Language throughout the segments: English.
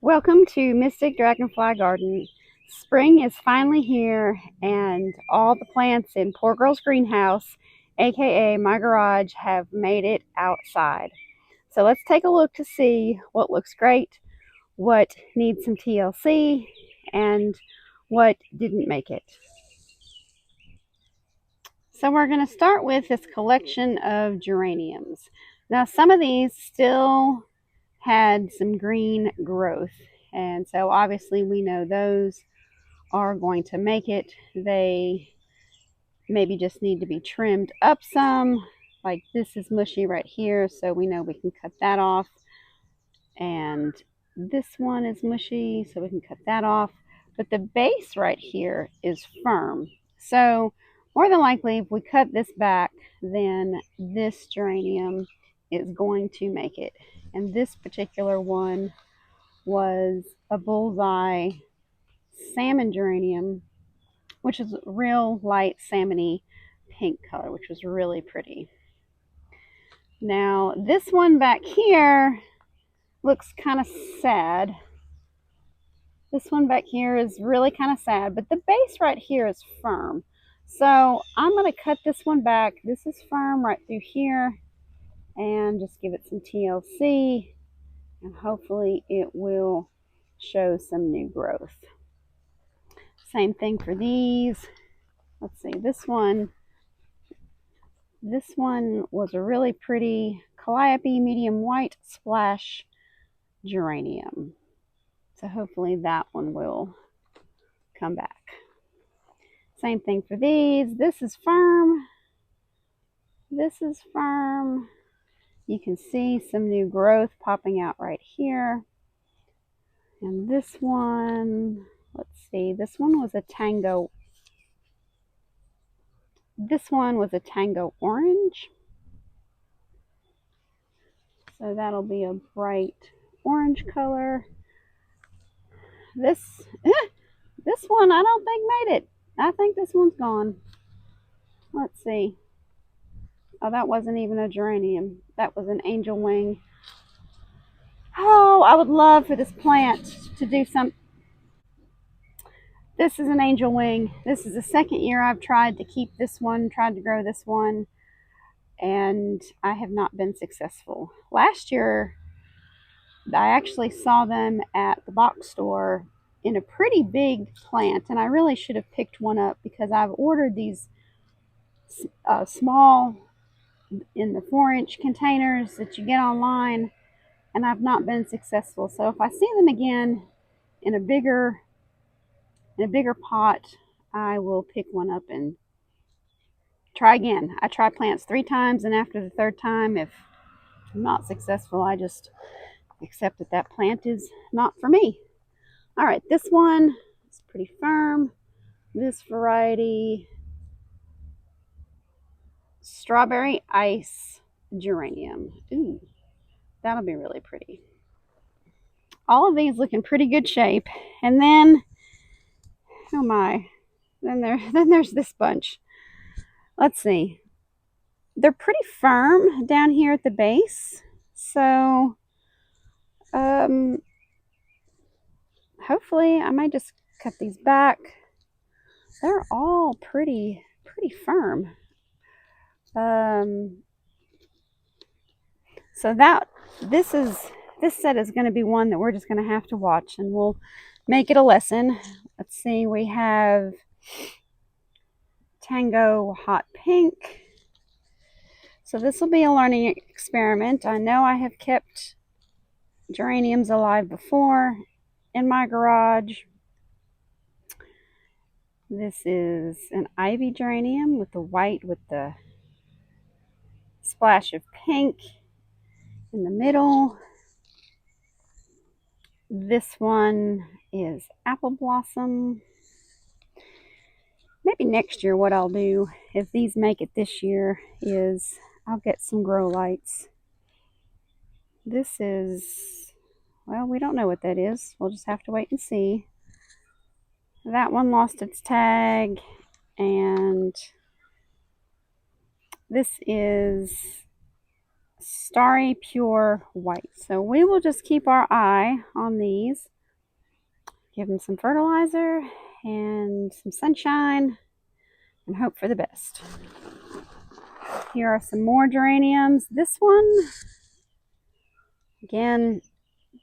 Welcome to Mystic Dragonfly Garden. Spring is finally here, and all the plants in Poor Girl's greenhouse, aka my garage, have made it outside. So let's take a look to see what looks great, what needs some TLC, and what didn't make it. So we're going to start with this collection of geraniums. Now, some of these still had some green growth, and so obviously we know those are going to make it. They maybe just need to be trimmed up some. Like this is mushy right here, so we know we can cut that off. And this one is mushy, so we can cut that off. But the base right here is firm. So more than likely, if we cut this back, then this geranium is going to make it. And this particular one was a bullseye salmon geranium, which is real light salmony pink color, which was really pretty. Now this one back here looks kind of sad. This one back here is really kind of sad, but the base right here is firm. So I'm going to cut this one back. This is firm right through here, and just give it some TLC, and hopefully it will show some new growth. Same thing for these. Let's see, this one was a really pretty calliope medium white splash geranium. So hopefully that one will come back. Same thing for these. This is firm. This is firm. You can see some new growth popping out right here. And this one, let's see, this one was a tango. This one was a tango orange. So that'll be a bright orange color. This one I don't think made it. I think this one's gone. Let's see. Oh, that wasn't even a geranium. That was an angel wing. Oh, I would love for this plant to do some. This is an angel wing. This is the second year I've tried to keep this one, tried to grow this one, and I have not been successful. Last year, I actually saw them at the box store in a pretty big plant, and I really should have picked one up because I've ordered these small in the 4-inch containers that you get online, and I've not been successful. So if I see them again in a bigger pot, I will pick one up and try again. I try plants 3 times, and after the 3rd time, if I'm not successful, I just accept that that plant is not for me. All right, this one is pretty firm. This variety, strawberry ice geranium. Ooh, that'll be really pretty. All of these look in pretty good shape. And then, oh my, then there's this bunch. Let's see. They're pretty firm down here at the base. So, hopefully I might just cut these back. They're all pretty firm. So this set is going to be one that we're just going to have to watch, and we'll make it a lesson. Let's see, we have Tango Hot Pink. So this will be a learning experiment. I know I have kept geraniums alive before in my garage. This is an ivy geranium with the white with the splash of pink in the middle. This one is apple blossom. Maybe next year what I'll do, if these make it this year, is I'll get some grow lights. This is, well, we don't know what that is. We'll just have to wait and see. That one lost its tag, and this is Starry Pure White. So we will just keep our eye on these. Give them some fertilizer and some sunshine and hope for the best. Here are some more geraniums. This one, again,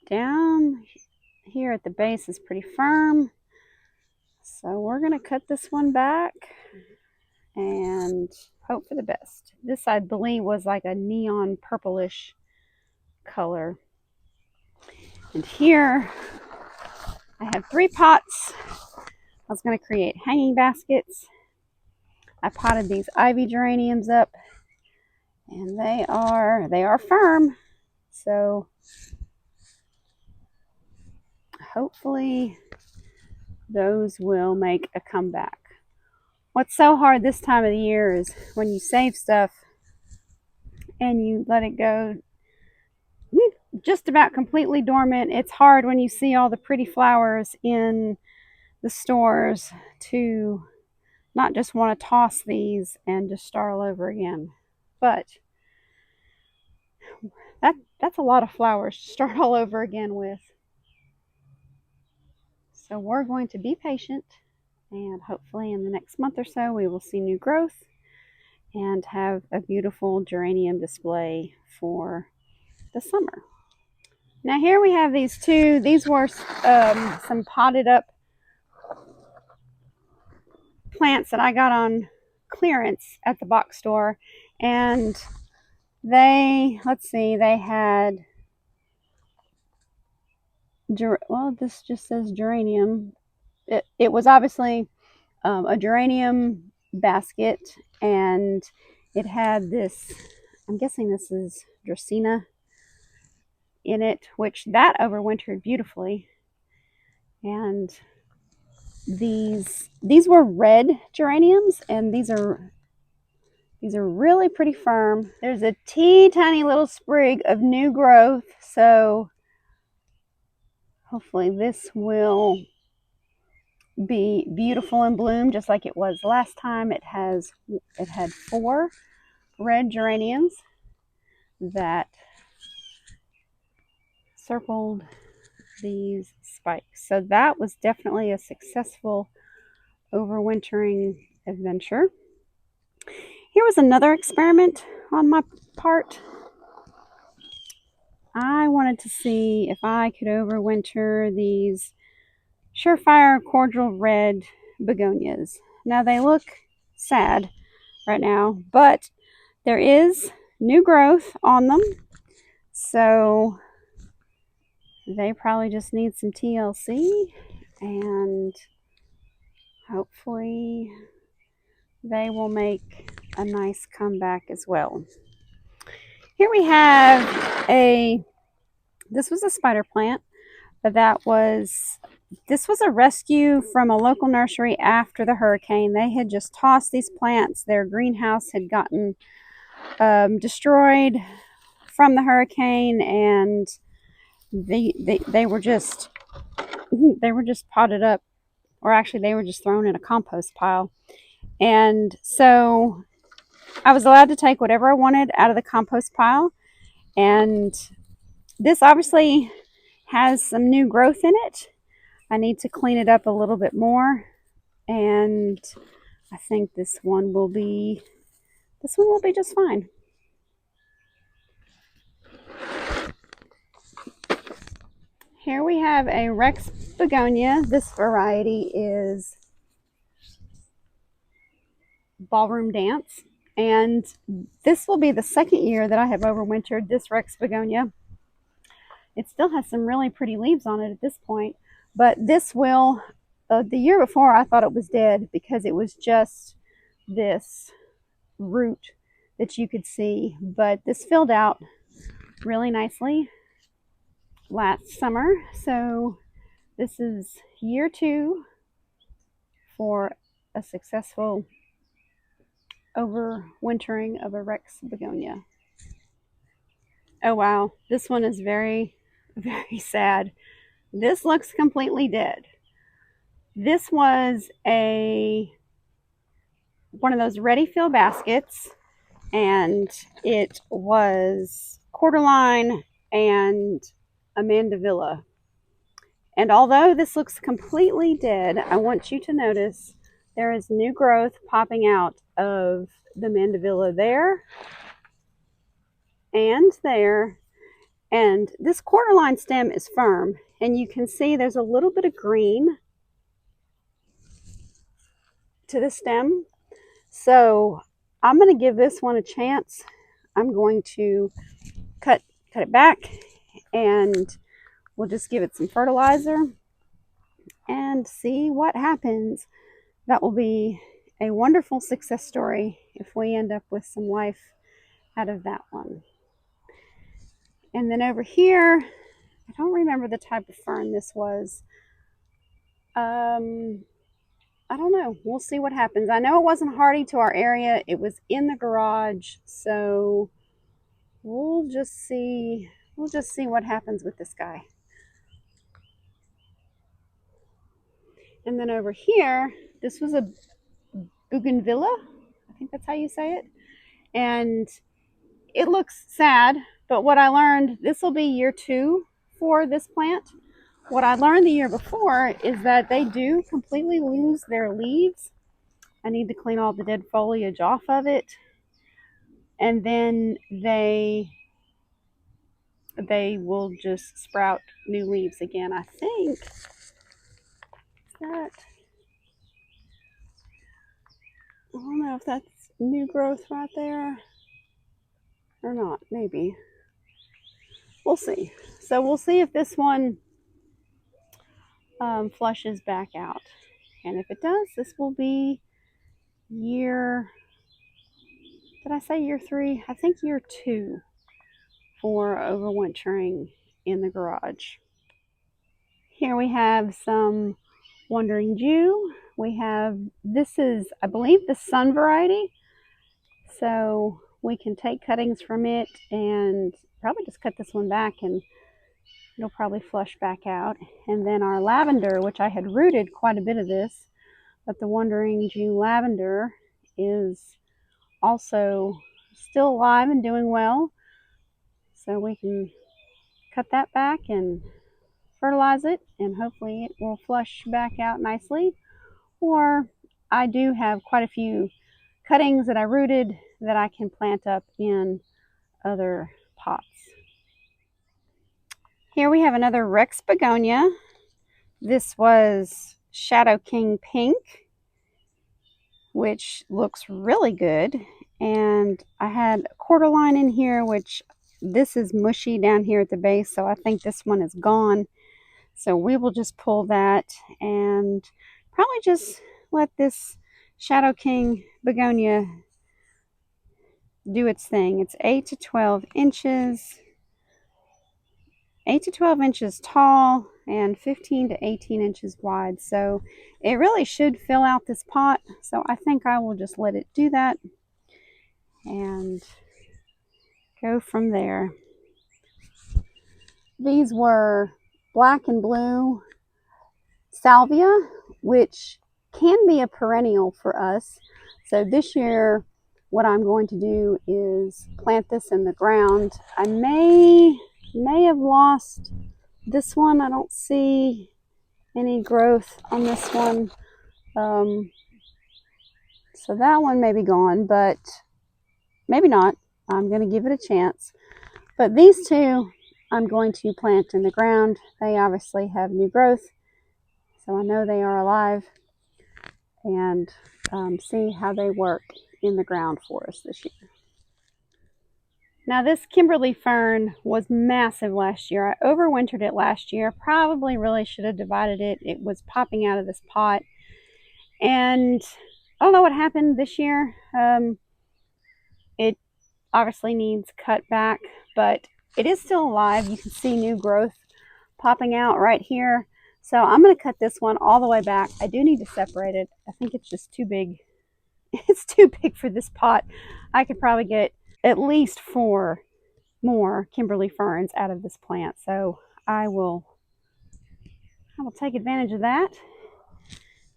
down here at the base is pretty firm. So we're going to cut this one back and hope for the best. This, I believe, was like a neon purplish color. And here I have 3 pots. I was going to create hanging baskets. I potted these ivy geraniums up, and they are firm. So hopefully those will make a comeback. What's so hard this time of the year is when you save stuff and you let it go just about completely dormant. It's hard when you see all the pretty flowers in the stores to not just want to toss these and just start all over again. But that's a lot of flowers to start all over again with. So we're going to be patient, and hopefully in the next month or so we will see new growth and have a beautiful geranium display for the summer. Now here we have these two. These were some potted up plants that I got on clearance at the box store, and they had, well, this just says geranium. It was obviously a geranium basket, and it had this, I'm guessing this is Dracaena in it, which that overwintered beautifully. And these were red geraniums, and these are really pretty firm. There's a tiny little sprig of new growth, so hopefully this will be beautiful in bloom just like it was last time. It had 4 red geraniums that circled these spikes. So that was definitely a successful overwintering adventure. Here was another experiment on my part. I wanted to see if I could overwinter these Surefire Cordial Red begonias. Now they look sad right now, but there is new growth on them, so they probably just need some TLC, and hopefully they will make a nice comeback as well. Here we have this was a spider plant, but this was a rescue from a local nursery after the hurricane. They had just tossed these plants. Their greenhouse had gotten destroyed from the hurricane, and they were just potted up, or actually they were just thrown in a compost pile. And so I was allowed to take whatever I wanted out of the compost pile, and this obviously has some new growth in it. I need to clean it up a little bit more, and I think this one will be just fine. Here we have a Rex begonia. This variety is Ballroom Dance, and this will be the second year that I have overwintered this Rex begonia. It still has some really pretty leaves on it at this point, but this will, the year before I thought it was dead because it was just this root that you could see, but this filled out really nicely last summer. So this is year 2 for a successful overwintering of a Rex begonia. Oh wow, this one is very, very sad. This looks completely dead. This was one of those ready fill baskets, and it was cordyline and a mandevilla. And although this looks completely dead, I want you to notice there is new growth popping out of the mandevilla there and there. And this quarterline stem is firm, and you can see there's a little bit of green to the stem. So I'm going to give this one a chance. I'm going to cut it back, and we'll just give it some fertilizer and see what happens. That will be a wonderful success story if we end up with some life out of that one. And then over here, I don't remember the type of fern this was. I don't know. We'll see what happens. I know it wasn't hardy to our area. It was in the garage, so we'll just see. We'll just see what happens with this guy. And then over here, this was a bougainvillea. I think that's how you say it. And it looks sad, but what I learned, this will be year 2 for this plant. What I learned the year before is that they do completely lose their leaves. I need to clean all the dead foliage off of it. And then they will just sprout new leaves again. I think that, I don't know if that's new growth right there or not. Maybe. We'll see. So we'll see if this one flushes back out. And if it does, this will be year, did I say year 3? I think year 2 for overwintering in the garage. Here we have some Wandering Jew. We have, this is, I believe, the sun variety. So we can take cuttings from it and probably just cut this one back and it'll probably flush back out. And then our lavender, which I had rooted quite a bit of this, but the Wandering Jew lavender is also still alive and doing well. So we can cut that back and fertilize it, and hopefully it will flush back out nicely. Or I do have quite a few cuttings that I rooted that I can plant up in other pots. Here we have another Rex begonia. This was Shadow King Pink, which looks really good. And I had a quarter line in here, which this is mushy down here at the base, so I think this one is gone. So we will just pull that and probably just let this Shadow King begonia do its thing. It's 8 to 12 inches. 8 to 12 inches tall and 15 to 18 inches wide. So it really should fill out this pot. So I think I will just let it do that and go from there. These were black and blue salvia, which can be a perennial for us. So this year, what I'm going to do is plant this in the ground. I may have lost this one. I don't see any growth on this one. So that one may be gone, but maybe not. I'm going to give it a chance. But these two I'm going to plant in the ground. They obviously have new growth, so I know they are alive, and see how they work in the ground for us this year. Now this Kimberly fern was massive last year. I overwintered it last year. Probably really should have divided it. It was popping out of this pot. And I don't know what happened this year. It obviously needs cut back, but it is still alive. You can see new growth popping out right here. So I'm going to cut this one all the way back. I do need to separate it. I think it's just too big. It's too big for this pot. I could probably get at least 4 more Kimberly ferns out of this plant. So I will take advantage of that.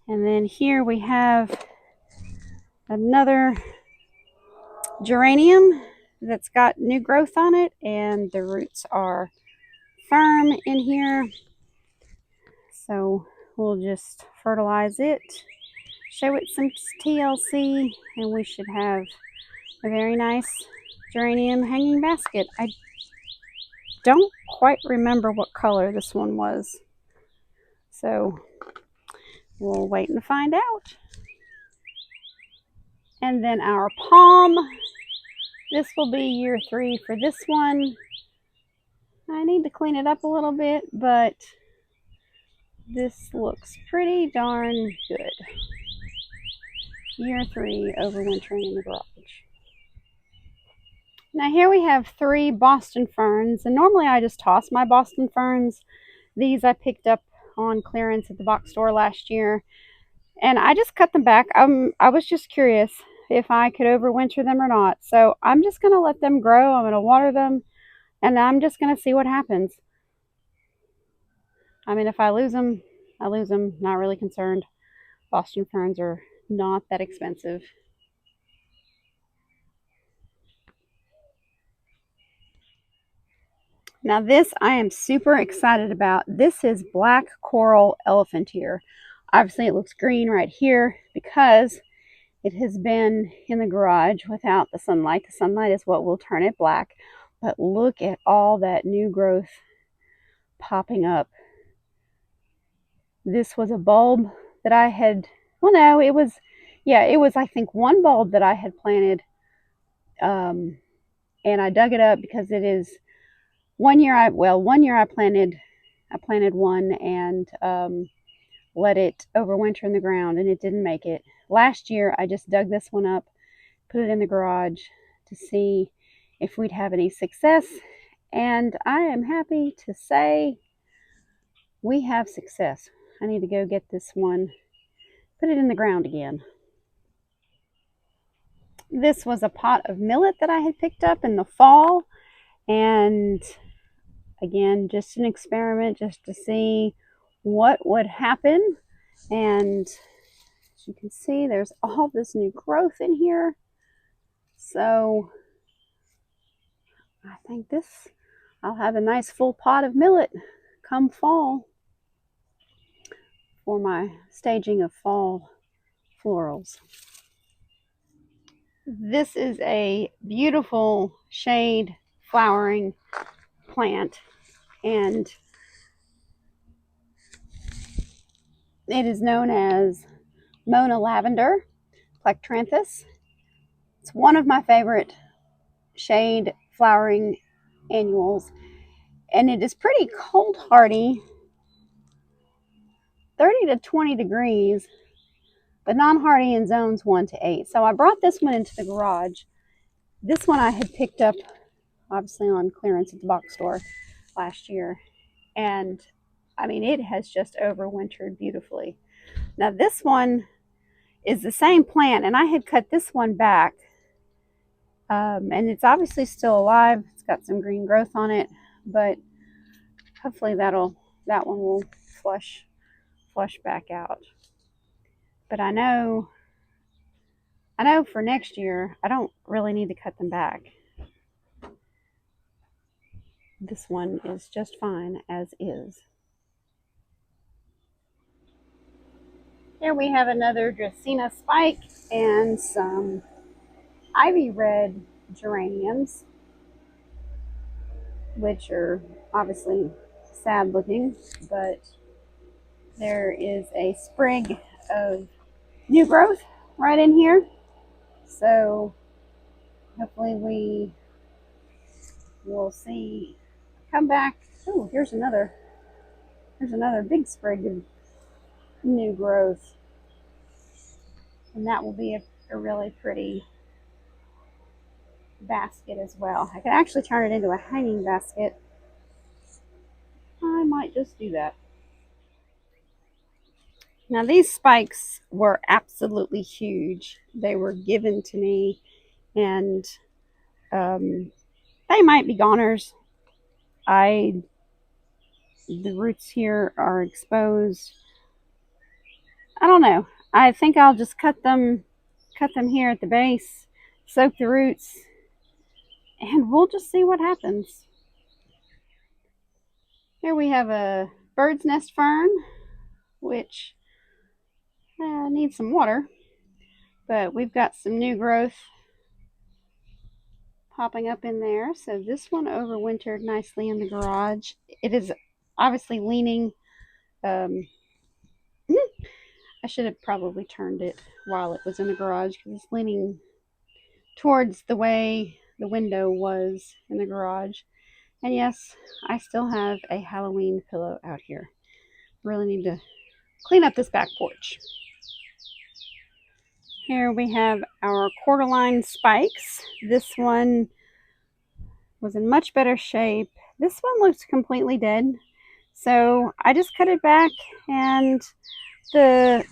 And then here we have another geranium that's got new growth on it, and the roots are firm in here. So we'll just fertilize it, show it some TLC, and we should have a very nice geranium hanging basket. I don't quite remember what color this one was, so we'll wait and find out. And then our palm, this will be year 3 for this one. I need to clean it up a little bit, but this looks pretty darn good. Year 3 overwintering in the garage. Now here we have 3 Boston ferns, and normally I just toss my Boston ferns. These I picked up on clearance at the box store last year, and I just cut them back. I was just curious if I could overwinter them or not, so I'm just going to let them grow. I'm going to water them, and I'm just going to see what happens. I mean, if I lose them, I lose them. Not really concerned. Boston ferns are not that expensive. Now this I am super excited about. This is black coral elephantier. Obviously it looks green right here because it has been in the garage without the sunlight. The sunlight is what will turn it black. But look at all that new growth popping up. This was a bulb that I had, well no, it was I think one bulb that I had planted, and I dug it up because it is one year I planted one and let it overwinter in the ground, and it didn't make it. Last year I just dug this one up, put it in the garage to see if we'd have any success, and I am happy to say we have success. I need to go get this one, put it in the ground again. This was a pot of millet that I had picked up in the fall, and again, just an experiment just to see what would happen. And as you can see, there's all this new growth in here. So I think I'll have a nice full pot of millet come fall for my staging of fall florals. This is a beautiful shade flowering plant, and it is known as Mona Lavender Plectranthus. It's one of my favorite shade flowering annuals, and it is pretty cold hardy, 30 to 20 degrees, but non-hardy in zones 1 to 8. So I brought this one into the garage. This one I had picked up obviously on clearance at the box store last year, and I mean, it has just overwintered beautifully. Now this one is the same plant, and I had cut this one back, and it's obviously still alive. It's got some green growth on it, but hopefully that one will flush back out. But I know for next year I don't really need to cut them back. This one is just fine as is. Here we have another Dracaena spike and some ivy red geraniums, which are obviously sad looking, but there is a sprig of new growth right in here. So hopefully we will see come back. Oh, here's another big sprig of new growth, and that will be a really pretty basket as well. I can actually turn it into a hanging basket. I might just do that. Now these spikes were absolutely huge. They were given to me, and they might be goners. The roots here are exposed. I don't know. I think I'll just cut them here at the base, soak the roots, and we'll just see what happens. Here we have a bird's nest fern. which needs some water, but we've got some new growth popping up in there. So this one overwintered nicely in the garage. It is obviously leaning. I should have probably turned it while it was in the garage because it's leaning towards the way the window was in the garage. And yes, I still have a Halloween pillow out here. Really need to clean up this back porch. Here we have our cordyline spikes. This one was in much better shape. This one looks completely dead. So I just cut it back and the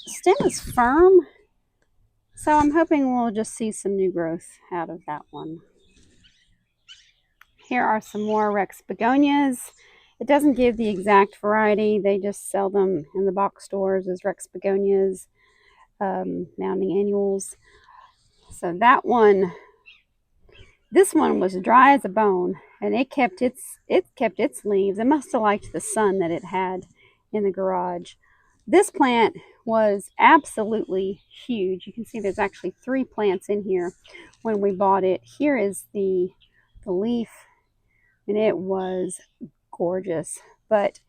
stem is firm. So I'm hoping we'll just see some new growth out of that one. Here are some more Rex begonias. It doesn't give the exact variety. They just sell them in the box stores as Rex begonias, mounting annuals. So that one, this one was dry as a bone, and it kept its leaves. It must have liked the sun that it had in the garage. This plant was absolutely huge. You can see there's actually 3 plants in here when we bought it. Here is the leaf, and it was gorgeous. But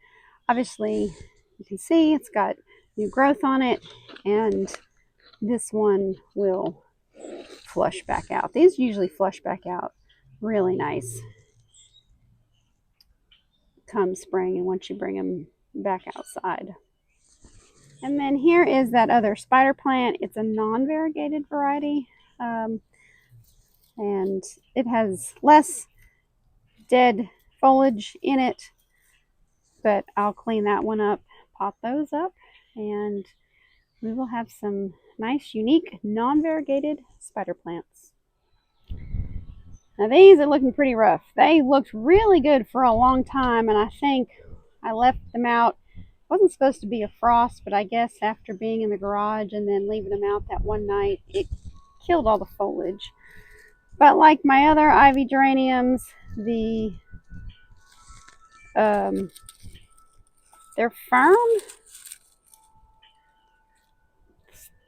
obviously you can see it's got new growth on it, and this one will flush back out. These usually flush back out really nice come spring and once you bring them back outside. And then here is that other spider plant. It's a non-variegated variety, and it has less dead foliage in it, but I'll clean that one up, pop those up, and we will have some nice, unique, non-variegated spider plants. Now these are looking pretty rough. They looked really good for a long time, and I think I left them out. It wasn't supposed to be a frost, but I guess after being in the garage and then leaving them out that one night, it killed all the foliage. But like my other ivy geraniums, they're firm.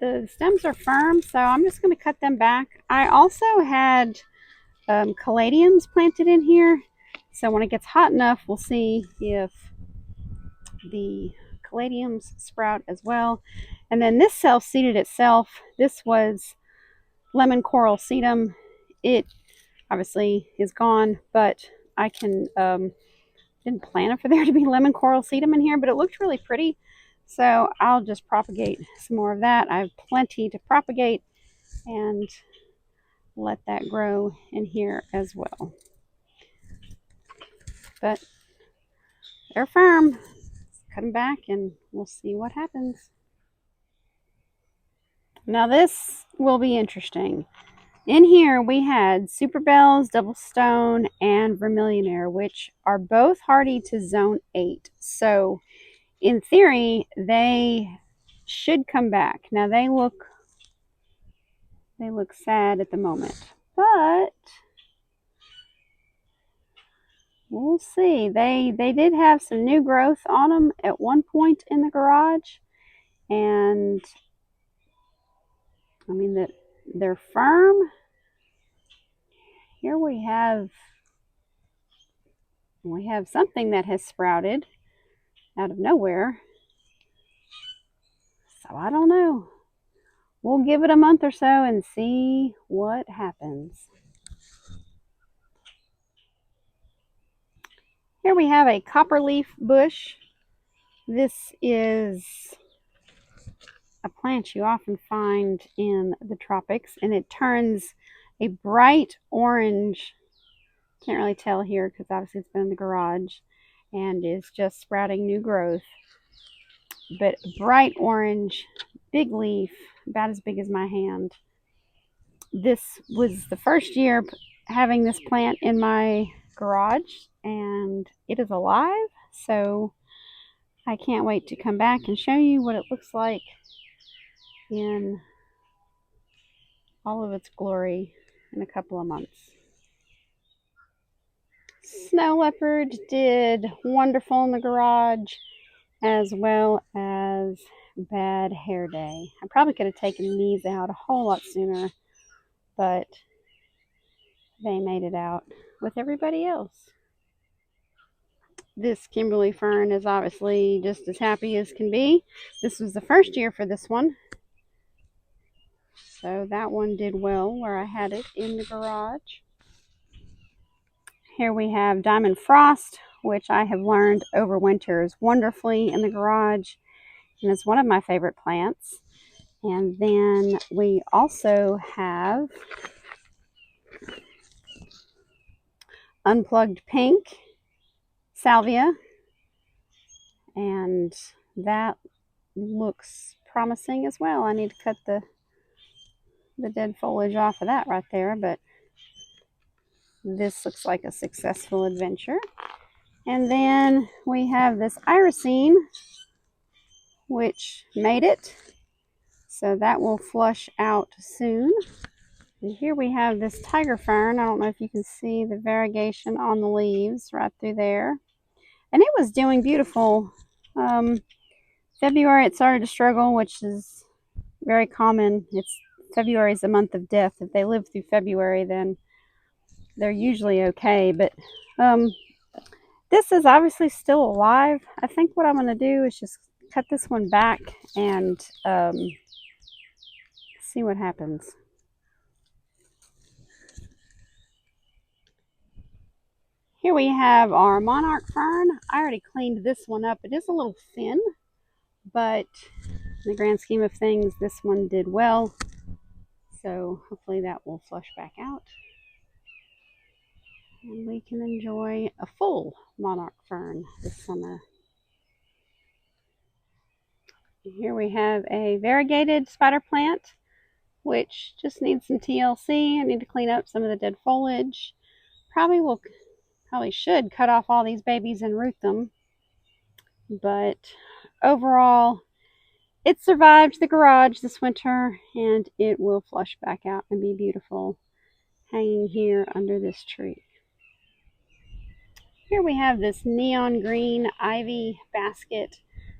The stems are firm, so I'm just going to cut them back. I also had caladiums planted in here, so when it gets hot enough, we'll see if the caladiums sprout as well. And then this self-seeded itself. This was lemon coral sedum. It obviously is gone, but I can didn't plan for there to be lemon coral sedum in here, but it looked really pretty, so I'll just propagate some more of that. I have plenty to propagate and let that grow in here as well. But they're firm. Cut them back and we'll see what happens. Now this will be interesting. In here we had Super Bells, Double Stone, and Vermillionaire, which are both hardy to zone 8. So in theory, they should come back. Now they look sad at the moment, but we'll see. They did have some new growth on them at one point in the garage, and I mean that they're firm. Here we have something that has sprouted out of nowhere. So I don't know. We'll give it a month or so and see what happens. Here we have a copperleaf bush. This is a plant you often find in the tropics, and it turns a bright orange. Can't really tell here because obviously it's been in the garage and is just sprouting new growth. But bright orange, big leaf, about as big as my hand. This was the first year having this plant in my garage, and it is alive, so I can't wait to come back and show you what it looks like in all of its glory in a couple of months. Snow leopard did wonderful in the garage, as well as has bad hair day. I probably could have taken these out a whole lot sooner, but they made it out with everybody else. This Kimberly fern is obviously just as happy as can be. This was the first year for this one, so that one did well where I had it in the garage. Here we have Diamond Frost, which I have learned overwinters wonderfully in the garage, and it's one of my favorite plants. And then we also have Unplugged Pink Salvia, and that looks promising as well. I need to cut the dead foliage off of that right there, but this looks like a successful adventure. And then we have this Irisine, which made it, so that will flush out soon. And here we have this tiger fern. I don't know if you can see the variegation on the leaves right through there. And it was doing beautiful. February it started to struggle, which is very common. February is the month of death. If they live through February, then they're usually okay. But this is obviously still alive. I think what I'm going to do is just cut this one back and see what happens. Here we have our monarch fern. I already cleaned this one up. It is a little thin, but in the grand scheme of things, this one did well. So hopefully that will flush back out, and we can enjoy a full monarch fern this summer. Here we have a variegated spider plant, which just needs some TLC. I need to clean up some of the dead foliage. Probably should cut off all these babies and root them, but overall it survived the garage this winter, and it will flush back out and be beautiful hanging here under this tree. Here we have this neon green ivy basket.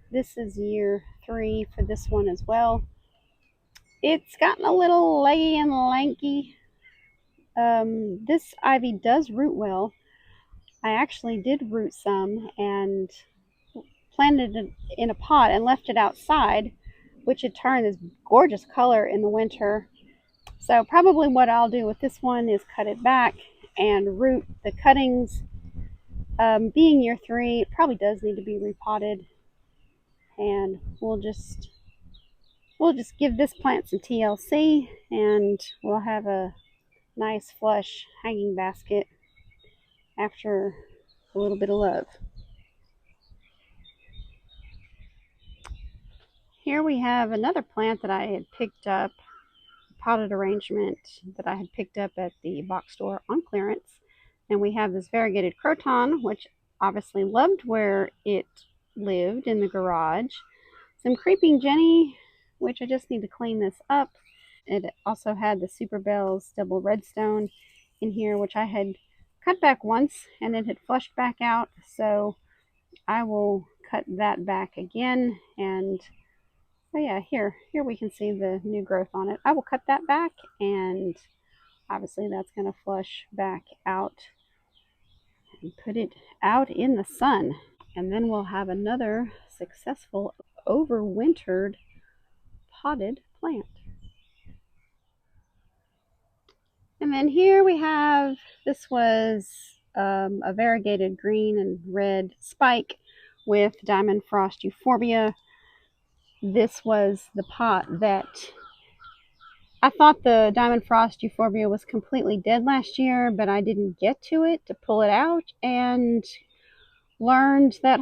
This is year 3 for this one as well. It's gotten a little leggy and lanky. This ivy does root well. I actually did root some and planted it in a pot and left it outside, which had turned this gorgeous color in the winter. So probably what I'll do with this one is cut it back and root the cuttings. Being year 3, it probably does need to be repotted, and we'll just give this plant some TLC, and we'll have a nice flush hanging basket after a little bit of love. Here we have another plant that I had picked up, a potted arrangement that I had picked up at the box store on clearance. And we have this variegated croton, which obviously loved where it lived in the garage. Some creeping Jenny, which I just need to clean this up. It also had the Super Bells double redstone in here, which I had cut back once and it had flushed back out. So I will cut that back again. And oh yeah, here we can see the new growth on it. I will cut that back, and obviously that's going to flush back out and put it out in the sun. And then we'll have another successful overwintered potted plant. And then here we have, this was a variegated green and red spike with Diamond Frost Euphorbia. This was the pot that I thought the Diamond Frost Euphorbia was completely dead last year, but I didn't get to it to pull it out, and learned that,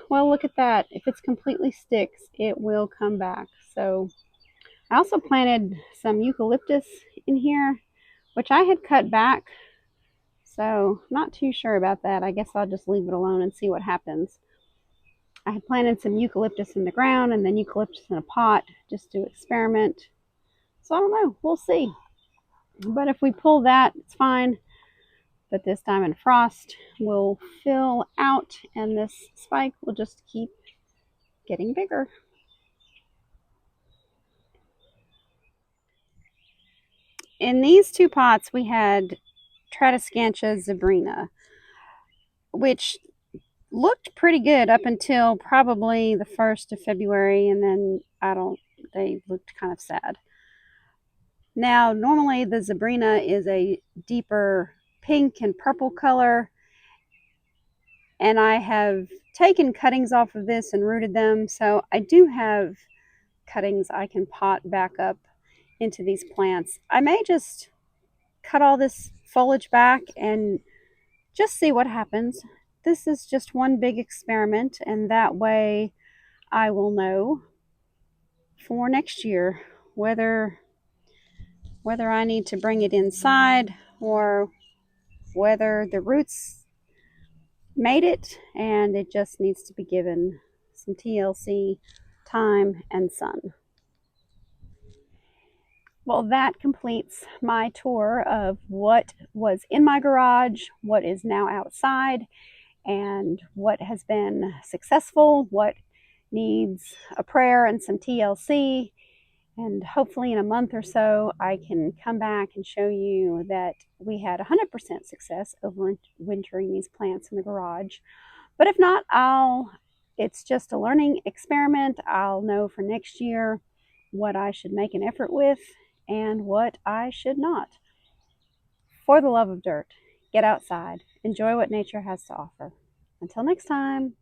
well, look at that. If it's completely sticks, it will come back. So I also planted some eucalyptus in here, which I had cut back. So not too sure about that. I guess I'll just leave it alone and see what happens. I had planted some eucalyptus in the ground and then eucalyptus in a pot just to experiment. So I don't know. We'll see. But if we pull that, it's fine. But this Diamond Frost will fill out, and this spike will just keep getting bigger. in these two pots we had Tradescantia zebrina, which looked pretty good up until probably the 1st of February, and then they looked kind of sad. Now, normally the zebrina is a deeper pink and purple color, and I have taken cuttings off of this and rooted them, so I do have cuttings I can pot back up into these plants. I may just cut all this foliage back and just see what happens. This is just one big experiment, and that way I will know for next year whether I need to bring it inside or whether the roots made it and it just needs to be given some TLC, time, and sun. Well, that completes my tour of what was in my garage, what is now outside, and what has been successful, what needs a prayer and some TLC. And hopefully in a month or so, I can come back and show you that we had 100% success over wintering these plants in the garage. But if not, it's just a learning experiment. I'll know for next year what I should make an effort with and what I should not. For the love of dirt, get outside, enjoy what nature has to offer. Until next time.